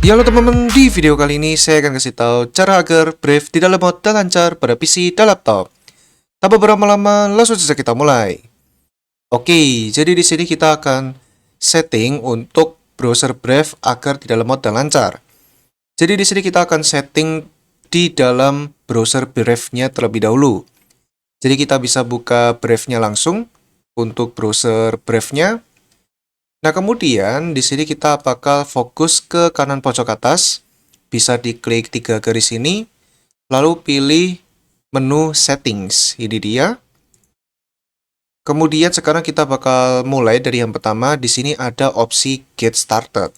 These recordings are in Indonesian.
Ya halo teman-teman, di video kali ini saya akan kasih tahu cara agar Brave tidak lemot dan lancar pada PC dan laptop. Tanpa berlama-lama, langsung saja kita mulai. Oke, jadi di sini kita akan setting untuk browser Brave agar tidak lemot dan lancar. Jadi di sini kita akan setting di dalam browser Brave-nya terlebih dahulu. Jadi kita bisa buka Brave-nya langsung untuk browser Brave-nya. Nah, kemudian di sini kita bakal fokus ke kanan pojok atas. Bisa diklik 3 garis ini, lalu pilih menu settings. Ini dia. Kemudian sekarang kita bakal mulai dari yang pertama. Di sini ada opsi Get Started.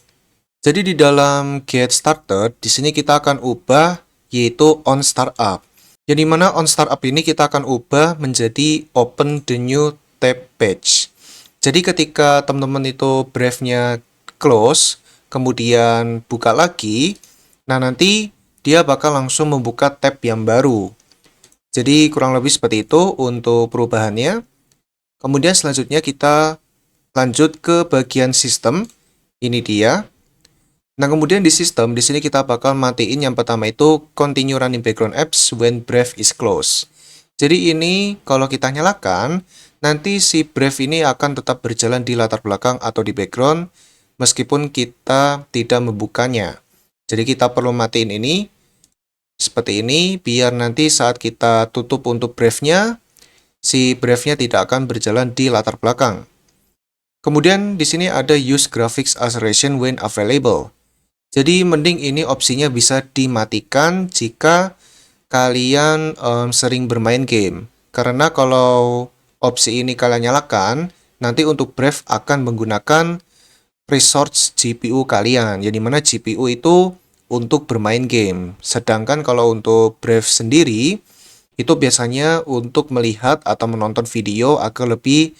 Jadi di dalam Get Started, di sini kita akan ubah yaitu On Startup. Yang dimana On Startup ini kita akan ubah menjadi Open the New Tab Page. Jadi ketika teman-teman itu Brave-nya close, kemudian buka lagi, nah nanti dia bakal langsung membuka tab yang baru. Jadi kurang lebih seperti itu untuk perubahannya. Kemudian selanjutnya kita lanjut ke bagian sistem. Ini dia. Nah, kemudian di sistem, di sini kita bakal matiin yang pertama itu continue running background apps when Brave is closed. Jadi ini kalau kita nyalakan, nanti si Brave ini akan tetap berjalan di latar belakang atau di background meskipun kita tidak membukanya. Jadi kita perlu matiin ini seperti ini biar nanti saat kita tutup untuk Brave-nya, si Brave-nya tidak akan berjalan di latar belakang. Kemudian di sini ada use graphics acceleration when available. Jadi mending ini opsinya bisa dimatikan jika kalian sering bermain game. Karena kalau opsi ini kalian nyalakan, nanti untuk Brave akan menggunakan resource GPU kalian. Yang dimana GPU itu untuk bermain game. Sedangkan kalau untuk Brave sendiri, itu biasanya untuk melihat atau menonton video agar lebih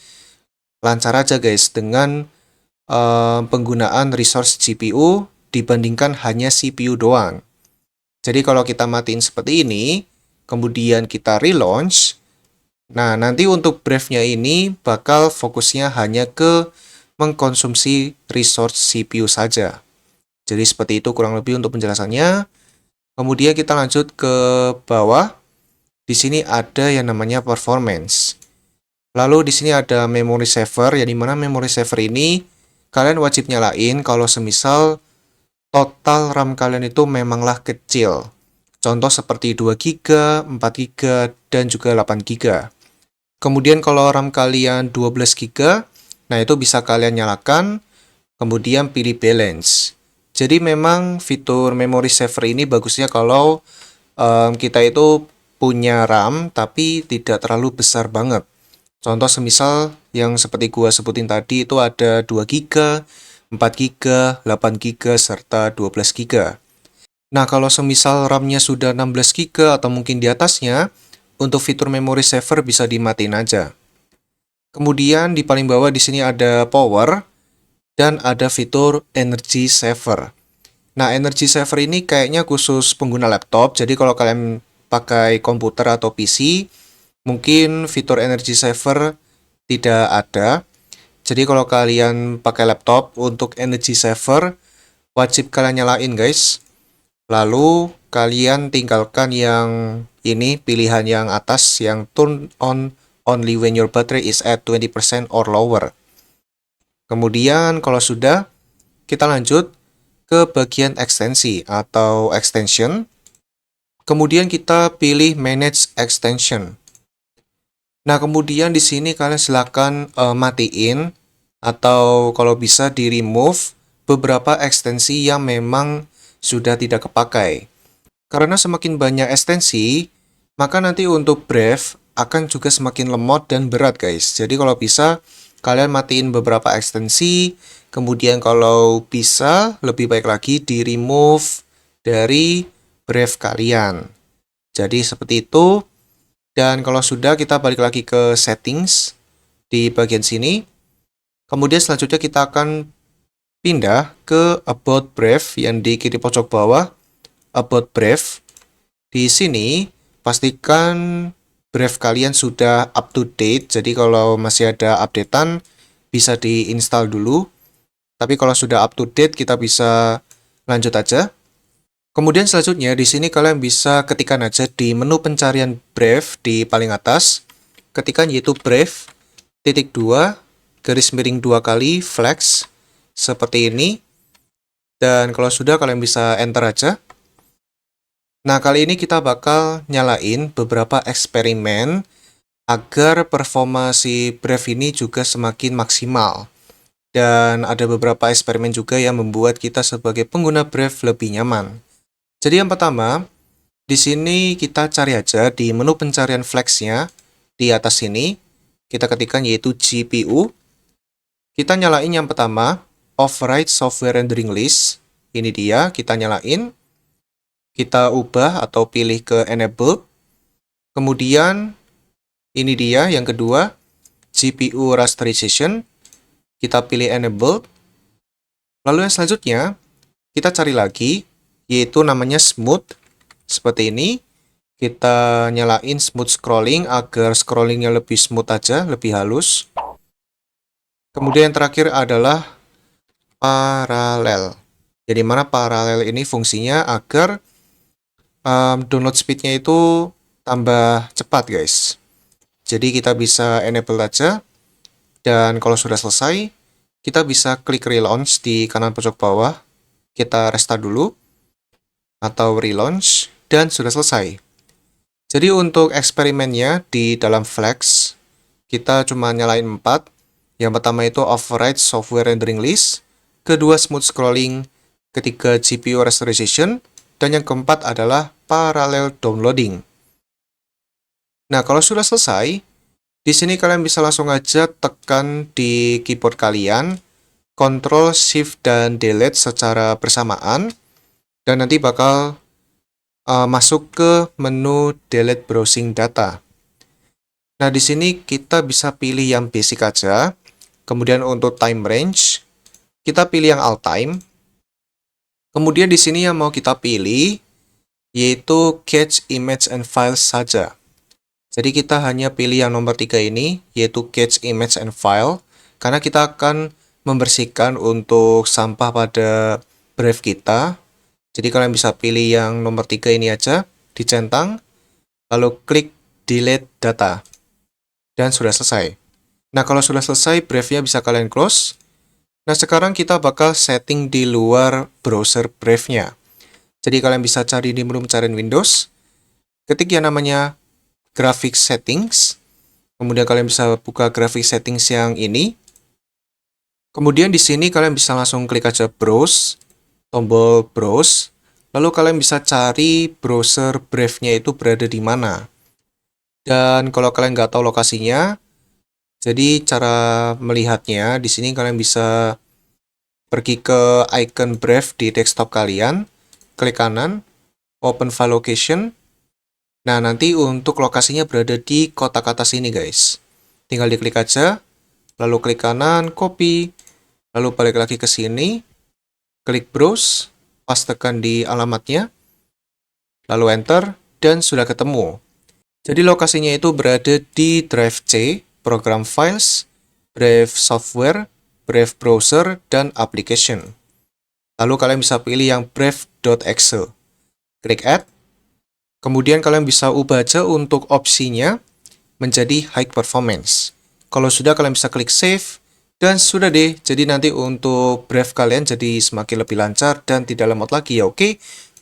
lancar aja guys dengan penggunaan resource GPU dibandingkan hanya CPU doang. Jadi kalau kita matiin seperti ini, kemudian kita relaunch, nah nanti untuk Brave-nya ini bakal fokusnya hanya ke mengkonsumsi resource CPU saja. Jadi seperti itu kurang lebih untuk penjelasannya. Kemudian kita lanjut ke bawah. Di sini ada yang namanya performance. Lalu di sini ada memory saver, yang dimana memory saver ini kalian wajib nyalain kalau semisal total RAM kalian itu memanglah kecil. Contoh seperti 2 GB, 4 GB, dan juga 8 GB. Kemudian kalau RAM kalian 12 GB, nah itu bisa kalian nyalakan, kemudian pilih balance. Jadi memang fitur memory saver ini bagusnya kalau kita itu punya RAM tapi tidak terlalu besar banget. Contoh semisal yang seperti gua sebutin tadi itu ada 2 GB, 4 GB, 8 GB, serta 12 GB. Nah, kalau semisal RAM-nya sudah 16 GB atau mungkin di atasnya, untuk fitur memory saver bisa dimatiin aja. Kemudian di paling bawah di sini ada power dan ada fitur energy saver. Nah, energy saver ini kayaknya khusus pengguna laptop. Jadi kalau kalian pakai komputer atau PC, mungkin fitur energy saver tidak ada. Jadi kalau kalian pakai laptop untuk energy saver, wajib kalian nyalain guys. Lalu kalian tinggalkan yang ini, pilihan yang atas yang turn on only when your battery is at 20% or lower. Kemudian kalau sudah, kita lanjut ke bagian ekstensi atau extension. Kemudian kita pilih manage extension. Nah, kemudian di sini kalian silakan matiin atau kalau bisa di remove beberapa ekstensi yang memang sudah tidak kepakai. Karena semakin banyak ekstensi, maka nanti untuk Brave akan juga semakin lemot dan berat guys. Jadi kalau bisa kalian matiin beberapa ekstensi, kemudian kalau bisa lebih baik lagi di remove dari Brave kalian. Jadi seperti itu. Dan kalau sudah, kita balik lagi ke settings di bagian sini. Kemudian selanjutnya kita akan pindah ke About Brave yang di kiri pojok bawah. About Brave. Di sini pastikan Brave kalian sudah up to date. Jadi kalau masih ada updatean bisa diinstal dulu. Tapi kalau sudah up to date kita bisa Lanjut aja. Kemudian selanjutnya di sini kalian bisa ketikkan aja di menu pencarian Brave di paling atas. Ketikkan yaitu Brave titik 2 garis miring 2 kali flex seperti ini. Dan kalau sudah kalian bisa enter aja. Nah, kali ini kita bakal nyalain beberapa eksperimen agar performa si Brave ini juga semakin maksimal. Dan ada beberapa eksperimen juga yang membuat kita sebagai pengguna Brave lebih nyaman. Jadi yang pertama, di sini kita cari aja di menu pencarian Flex-nya di atas sini. Kita ketikkan yaitu GPU. Kita nyalain yang pertama, Override Software Rendering List. Ini dia, kita nyalain. Kita ubah atau pilih ke Enable. Kemudian, ini dia yang kedua, GPU Rasterization. Kita pilih Enable. Lalu yang selanjutnya, kita cari lagi, yaitu namanya Smooth. Seperti ini. Kita nyalain Smooth Scrolling agar scrollingnya lebih smooth aja, lebih halus. Kemudian yang terakhir adalah Parallel. Jadi mana paralel ini fungsinya agar download speednya itu tambah cepat, guys. Jadi kita bisa enable aja. Dan kalau sudah selesai, kita bisa klik relaunch di kanan pojok bawah. Kita restart dulu. Atau relaunch. Dan sudah selesai. Jadi untuk eksperimennya di dalam Flex, kita cuma nyalain 4. Yang pertama itu Override Software Rendering List. Kedua Smooth Scrolling. Ketiga GPU Rasterization. Dan yang keempat adalah Parallel Downloading. Nah, kalau sudah selesai, di sini kalian bisa langsung aja tekan di keyboard kalian, Ctrl, Shift, dan Delete secara bersamaan, dan nanti bakal masuk ke menu Delete Browsing Data. Nah, di sini kita bisa pilih yang basic aja. Kemudian untuk time range, kita pilih yang all time. Kemudian di sini yang mau kita pilih yaitu Cache Image and Files saja. Jadi kita hanya pilih yang nomor 3 ini, yaitu Cache Image and File, karena kita akan membersihkan untuk sampah pada Brave kita. Jadi kalian bisa pilih yang nomor 3 ini aja, dicentang, lalu klik Delete Data. Dan sudah selesai. Nah, kalau sudah selesai, Brave-nya bisa kalian close. Nah, sekarang kita bakal setting di luar browser Brave-nya. Jadi kalian bisa cari di menu pencarian Windows, ketik yang namanya Graphics Settings. Kemudian kalian bisa buka Graphics Settings yang ini. Kemudian di sini kalian bisa langsung klik aja Browse, tombol Browse. Lalu kalian bisa cari browser Brave-nya itu berada di mana. Dan kalau kalian nggak tahu lokasinya, jadi cara melihatnya di sini kalian bisa pergi ke icon Brave di desktop kalian, klik kanan, Open File Location. Nah, nanti untuk lokasinya berada di kotak atas ini, guys. Tinggal diklik aja, lalu klik kanan, copy, lalu balik lagi ke sini, klik browse, pastekan di alamatnya, lalu enter, dan sudah ketemu. Jadi lokasinya itu berada di Drive C, Program Files, Brave Software, Brave Browser, dan Application. Lalu kalian bisa pilih yang brave.exe. Klik Add. Kemudian kalian bisa ubah aja untuk opsinya menjadi High Performance. Kalau sudah, kalian bisa klik Save. Dan sudah deh, jadi nanti untuk Brave kalian jadi semakin lebih lancar dan tidak lemot lagi ya, oke?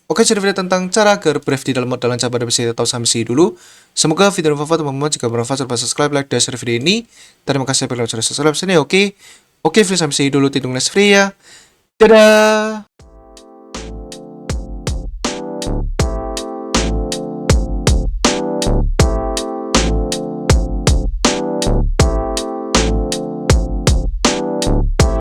Oke, jadi video tentang cara agar Brave tidak lemot dan lancar pada PC atau sampai sini dulu. Semoga video bermanfaat teman-teman. Jika bermanfaat, lupa subscribe, like, dan share video ini. Terima kasih telah sudah subscribe sini, oke? Oke, video sampai sini dulu, tunggu next video ya. Dadah!